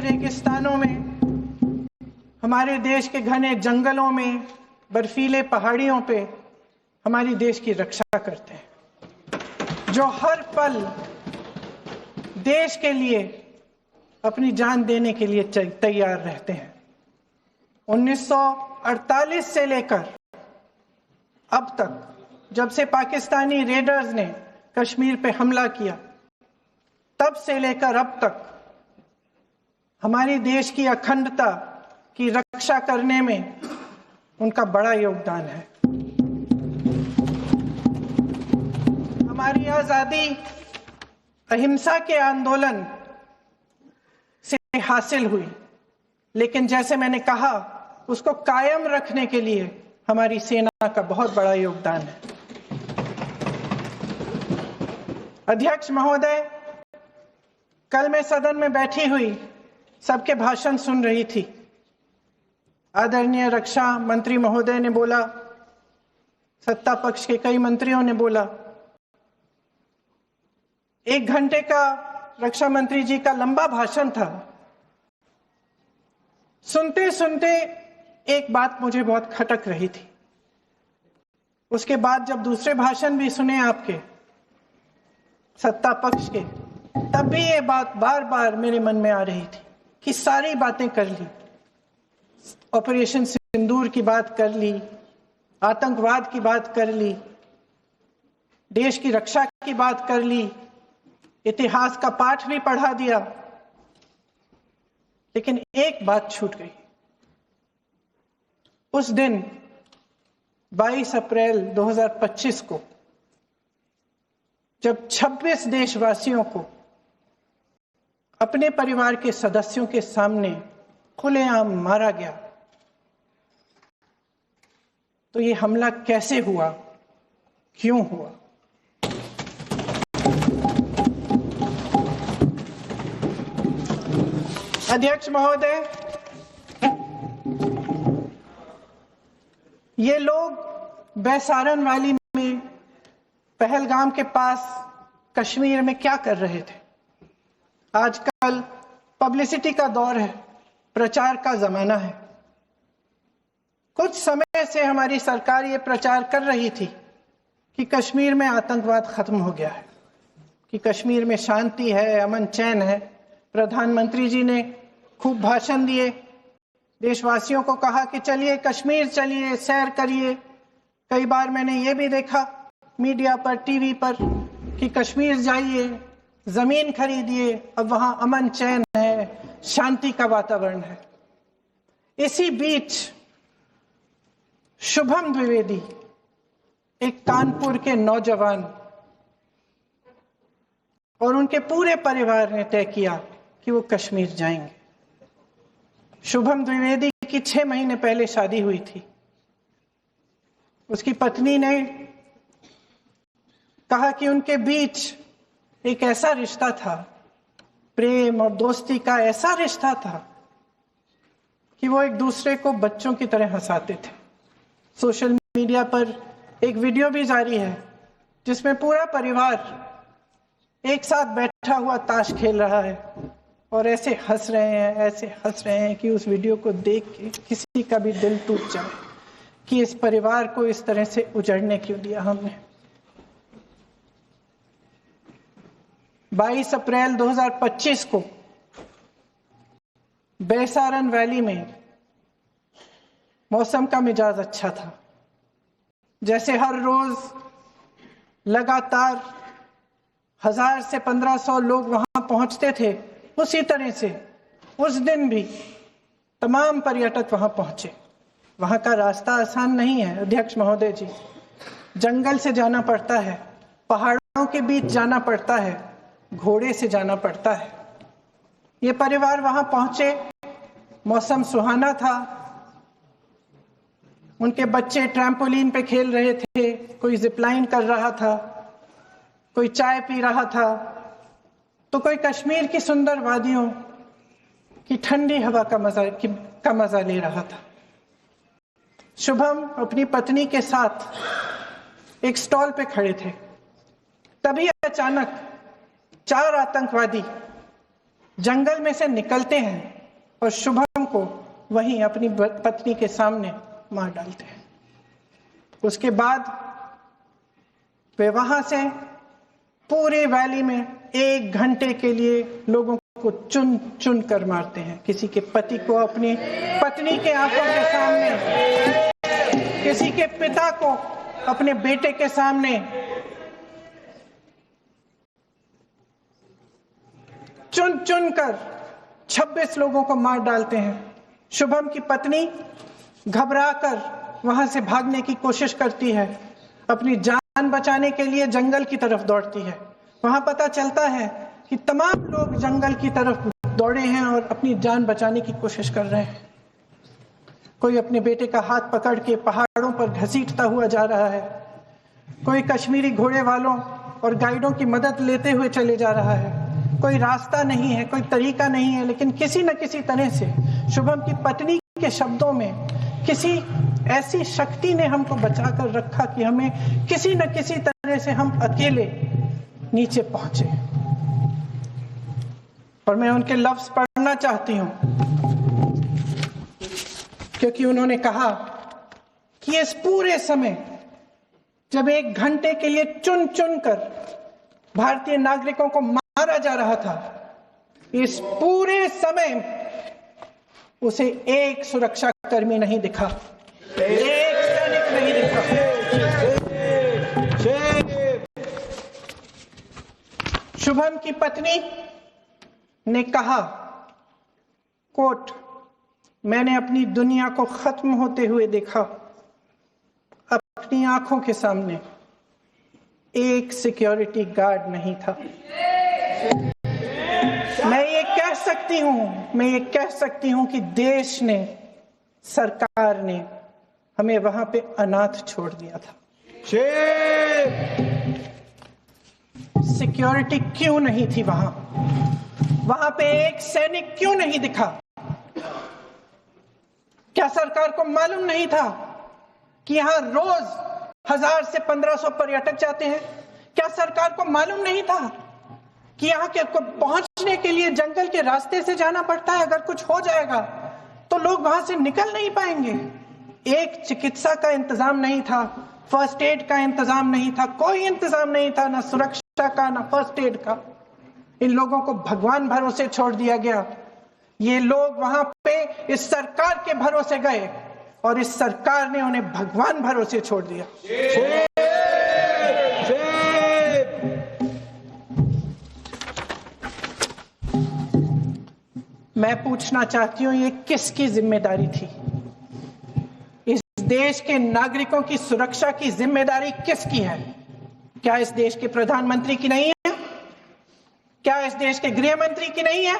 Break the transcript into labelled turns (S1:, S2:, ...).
S1: रेगिस्तानों में, हमारे देश के घने जंगलों में, बर्फीले पहाड़ियों पे हमारी देश की रक्षा करते हैं, जो हर पल देश के लिए अपनी जान देने के लिए तैयार रहते हैं। 1948 से लेकर अब तक, जब से पाकिस्तानी रेडर्स ने कश्मीर पे हमला किया, तब से लेकर अब तक हमारी देश की अखंडता की रक्षा करने में उनका बड़ा योगदान है। हमारी आजादी अहिंसा के आंदोलन से हासिल हुई, लेकिन जैसे मैंने कहा, उसको कायम रखने के लिए हमारी सेना का बहुत बड़ा योगदान है। अध्यक्ष महोदय, कल मैं सदन में बैठी हुई सबके भाषण सुन रही थी। आदरणीय रक्षा मंत्री महोदय ने बोला, सत्ता पक्ष के कई मंत्रियों ने बोला। 1 घंटे का रक्षा मंत्री जी का लंबा भाषण था। सुनते सुनते एक बात मुझे बहुत खटक रही थी। उसके बाद जब दूसरे भाषण भी सुने आपके सत्ता पक्ष के, तब भी ये बात बार बार मेरे मन में आ रही थी कि सारी बातें कर ली, ऑपरेशन सिंदूर की बात कर ली, आतंकवाद की बात कर ली, देश की रक्षा की बात कर ली, इतिहास का पाठ भी पढ़ा दिया, लेकिन एक बात छूट गई। उस दिन 22 अप्रैल 2025 को जब 26 देशवासियों को अपने परिवार के सदस्यों के सामने खुलेआम मारा गया, तो ये हमला कैसे हुआ, क्यों हुआ? अध्यक्ष महोदय, ये लोग बैसारन वैली में, पहलगाम के पास कश्मीर में क्या कर रहे थे? आजकल पब्लिसिटी का दौर है, प्रचार का जमाना है। कुछ समय से हमारी सरकार ये प्रचार कर रही थी कि कश्मीर में आतंकवाद खत्म हो गया है, कि कश्मीर में शांति है, अमन चैन है। प्रधानमंत्री जी ने खूब भाषण दिए, देशवासियों को कहा कि चलिए कश्मीर चलिए, सैर करिए। कई बार मैंने ये भी देखा मीडिया पर, टीवी पर, कि कश्मीर जाइए, जमीन खरीदिए, अब वहां अमन चैन है, शांति का वातावरण है। इसी बीच शुभम द्विवेदी, एक कानपुर के नौजवान, और उनके पूरे परिवार ने तय किया कि वो कश्मीर जाएंगे। शुभम द्विवेदी की 6 महीने पहले शादी हुई थी। उसकी पत्नी ने कहा कि उनके बीच एक ऐसा रिश्ता था, प्रेम और दोस्ती का ऐसा रिश्ता था, कि वो एक दूसरे को बच्चों की तरह हंसाते थे। सोशल मीडिया पर एक वीडियो भी जारी है जिसमें पूरा परिवार एक साथ बैठा हुआ ताश खेल रहा है और ऐसे हंस रहे हैं कि उस वीडियो को देख के किसी का भी दिल टूट जाए कि इस परिवार को इस तरह से उजड़ने क्यों दिया हमने। 22 अप्रैल 2025 को बैसारन वैली में मौसम का मिजाज अच्छा था। जैसे हर रोज लगातार 1000 से 1500 लोग वहां पहुंचते थे, उसी तरह से उस दिन भी तमाम पर्यटक वहां पहुंचे। वहां का रास्ता आसान नहीं है अध्यक्ष महोदय जी, जंगल से जाना पड़ता है, पहाड़ों के बीच जाना पड़ता है, घोड़े से जाना पड़ता है। ये परिवार वहां पहुंचे, मौसम सुहाना था, उनके बच्चे ट्रैम्पोलिन पे खेल रहे थे, कोई जिपलाइन कर रहा था, कोई चाय पी रहा था, तो कोई कश्मीर की सुंदर वादियों की ठंडी हवा का मजा ले रहा था। शुभम अपनी पत्नी के साथ एक स्टॉल पे खड़े थे, तभी अचानक 4 आतंकवादी जंगल में से निकलते हैं और शुभम को वहीं अपनी पत्नी के सामने मार डालते हैं। उसके बाद वे वहां से पूरे वैली में 1 घंटे के लिए लोगों को चुन चुन कर मारते हैं। किसी के पति को अपनी पत्नी के आंखों के सामने, किसी के पिता को अपने बेटे के सामने, चुन चुन कर 26 लोगों को मार डालते हैं। शुभम की पत्नी घबराकर वहां से भागने की कोशिश करती है, अपनी जान बचाने के लिए जंगल की तरफ दौड़ती है। वहां पता चलता है कि तमाम लोग जंगल की तरफ दौड़े हैं और अपनी जान बचाने की कोशिश कर रहे हैं। कोई अपने बेटे का हाथ पकड़ के पहाड़ों पर घसीटता हुआ जा रहा है, कोई कश्मीरी घोड़े वालों और गाइडों की मदद लेते हुए चले जा रहा है। कोई रास्ता नहीं है, कोई तरीका नहीं है, लेकिन किसी न किसी तरह से शुभम की पत्नी के शब्दों में किसी ऐसी शक्ति ने हमको बचा कर रखा कि हमें किसी न किसी तरह से हम अकेले नीचे पहुंचे। और मैं उनके लफ्ज पढ़ना चाहती हूं, क्योंकि उन्होंने कहा कि इस पूरे समय जब 1 घंटे के लिए चुन चुन कर भारतीय नागरिकों को मारा जा रहा था, इस पूरे समय उसे एक सुरक्षा कर्मी नहीं दिखा, एक सैनिक नहीं दिखा। शुभम की पत्नी ने कहा, कोट, मैंने अपनी दुनिया को खत्म होते हुए देखा। अपनी आंखों के सामने एक सिक्योरिटी गार्ड नहीं था। मैं ये कह सकती हूं कि देश ने, सरकार ने हमें वहां पे अनाथ छोड़ दिया था। सिक्योरिटी क्यों नहीं थी वहां? वहां पे एक सैनिक क्यों नहीं दिखा? क्या सरकार को मालूम नहीं था कि यहां रोज 1000 से 1500 पर्यटक जाते हैं? क्या सरकार को मालूम नहीं था कि यहाँ के पहुंचने के लिए जंगल के रास्ते से जाना पड़ता है? अगर कुछ हो जाएगा तो लोग वहां से निकल नहीं पाएंगे। एक चिकित्सा का इंतजाम नहीं था, फर्स्ट एड का इंतजाम नहीं था, कोई इंतजाम नहीं था, ना सुरक्षा का ना फर्स्ट एड का। इन लोगों को भगवान भरोसे छोड़ दिया गया। ये लोग वहां पे इस सरकार के भरोसे गए और इस सरकार ने उन्हें भगवान भरोसे छोड़ दिया। मैं पूछना चाहती हूं, ये किसकी जिम्मेदारी थी? इस देश के नागरिकों की सुरक्षा की जिम्मेदारी किसकी है? क्या इस देश के प्रधानमंत्री की नहीं है? क्या इस देश के गृह मंत्री की नहीं है?